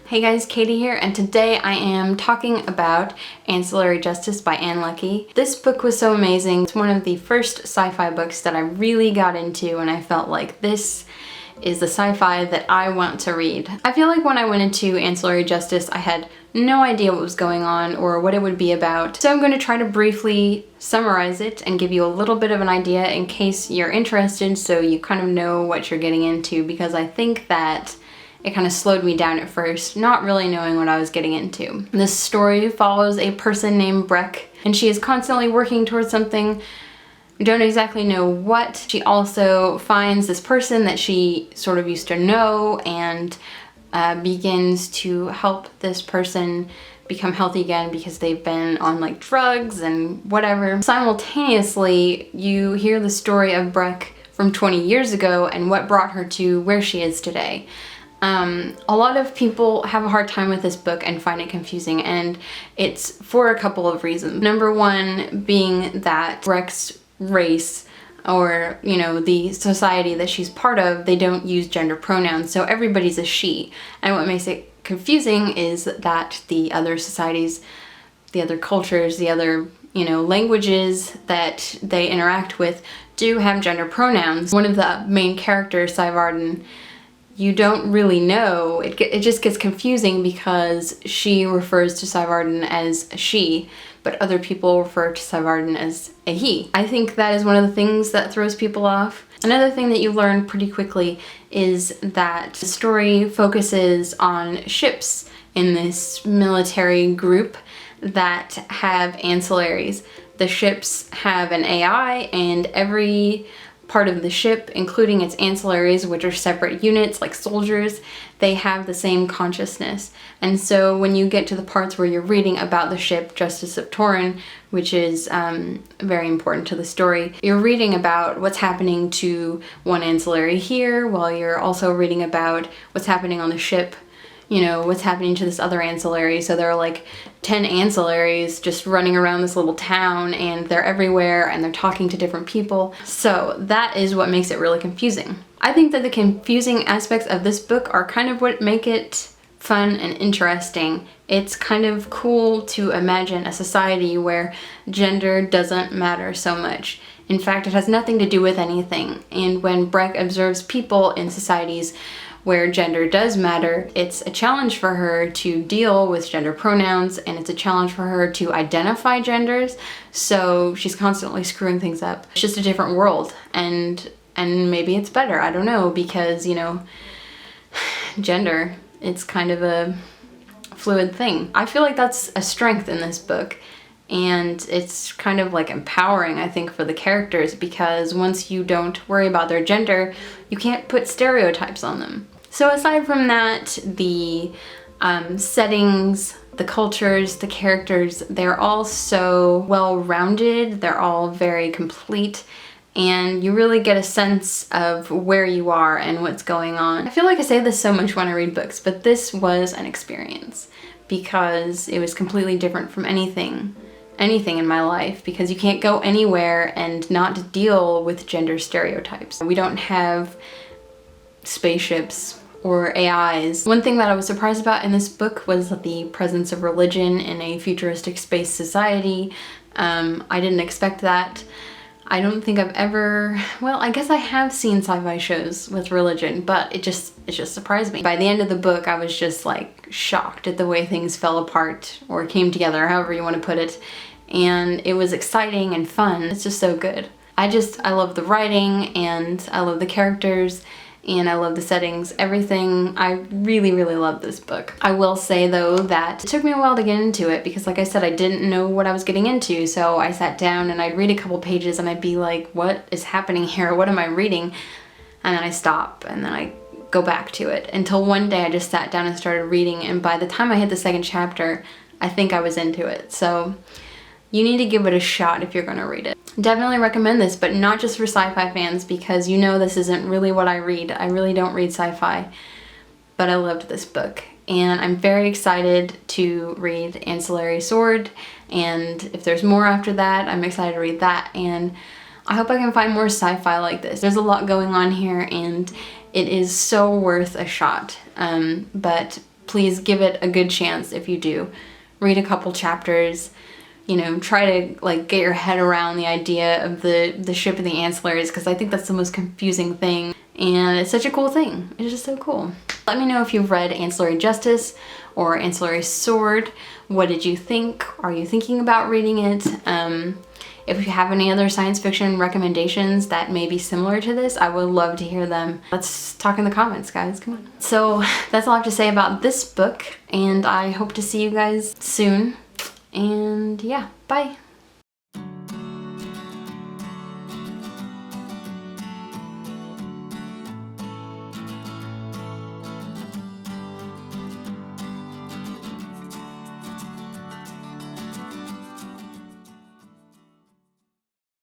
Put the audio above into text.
Hey guys, Katie here, and today I am talking about Ancillary Justice by Ann Leckie. This book was so amazing. It's one of the first sci-fi books that I really got into, and I felt like this is the sci-fi that I want to read. I feel like when I went into Ancillary Justice, I had no idea what was going on or what it would be about. So I'm going to try to briefly summarize it and give you a little bit of an idea in case you're interested, so you kind of know what you're getting into, because I think that it kind of slowed me down at first, not really knowing what I was getting into. This story follows a person named Breck, and she is constantly working towards something. We don't exactly know what. She also finds this person that she sort of used to know and begins to help this person become healthy again because they've been on like drugs and whatever. Simultaneously, you hear the story of Breck from 20 years ago and what brought her to where she is today. A lot of people have a hard time with this book and find it confusing, and it's for a couple of reasons. Number one being that Breck's race, or the society that she's part of, they don't use gender pronouns, so everybody's a she. And what makes it confusing is that the other societies, the other cultures, the other languages that they interact with do have gender pronouns. One of the main characters, Syvarden, you don't really know. It just gets confusing because she refers to Syvarden as a she, but other people refer to Syvarden as a he. I think that is one of the things that throws people off. Another thing that you learn pretty quickly is that the story focuses on ships in this military group that have ancillaries. The ships have an AI, and every part of the ship, including its ancillaries, which are separate units like soldiers, they have the same consciousness. And so when you get to the parts where you're reading about the ship Justice of Torin, which is very important to the story, you're reading about what's happening to one ancillary here, while you're also reading about what's happening on the ship, what's happening to this other ancillary. So there are like 10 ancillaries just running around this little town, and they're everywhere and they're talking to different people. So that is what makes it really confusing. I think that the confusing aspects of this book are kind of what make it fun and interesting. It's kind of cool to imagine a society where gender doesn't matter so much. In fact, it has nothing to do with anything. And when Breck observes people in societies where gender does matter, it's a challenge for her to deal with gender pronouns, and it's a challenge for her to identify genders, so she's constantly screwing things up. It's just a different world, and maybe it's better, I don't know, because, gender, it's kind of a fluid thing. I feel like that's a strength in this book, and it's kind of like empowering, I think, for the characters, because once you don't worry about their gender, you can't put stereotypes on them. So aside from that, the settings, the cultures, the characters, they're all so well-rounded, they're all very complete, and you really get a sense of where you are and what's going on. I feel like I say this so much when I read books, but this was an experience because it was completely different from anything in my life, because you can't go anywhere and not deal with gender stereotypes. We don't have spaceships or AIs. One thing that I was surprised about in this book was the presence of religion in a futuristic space society. I didn't expect that. I don't think I've ever, well, I guess I have seen sci-fi shows with religion, but it just surprised me. By the end of the book, I was just like shocked at the way things fell apart or came together, however you want to put it. And it was exciting and fun. It's just so good. I love the writing, and I love the characters, and I love the settings, everything. I really, really love this book. I will say though that it took me a while to get into it because, like I said, I didn't know what I was getting into, so I sat down and I'd read a couple pages and I'd be like, what is happening here? What am I reading? And then I stop and then I go back to it, until one day I just sat down and started reading, and by the time I hit the second chapter, I think I was into it. So you need to give it a shot if you're gonna read it. Definitely recommend this, but not just for sci-fi fans, because this isn't really what I read. I really don't read sci-fi, but I loved this book. And I'm very excited to read Ancillary Sword, and if there's more after that, I'm excited to read that. And I hope I can find more sci-fi like this. There's a lot going on here, and it is so worth a shot. But please give it a good chance if you do. Read a couple chapters, you know, try to like get your head around the idea of the ship and the ancillaries, because I think that's the most confusing thing, and it's such a cool thing. It's just so cool. Let me know if you've read Ancillary Justice or Ancillary Sword. What did you think? Are you thinking about reading it? If you have any other science fiction recommendations that may be similar to this, I would love to hear them. Let's talk in the comments, guys, come on. So that's all I have to say about this book, and I hope to see you guys soon. And yeah, bye.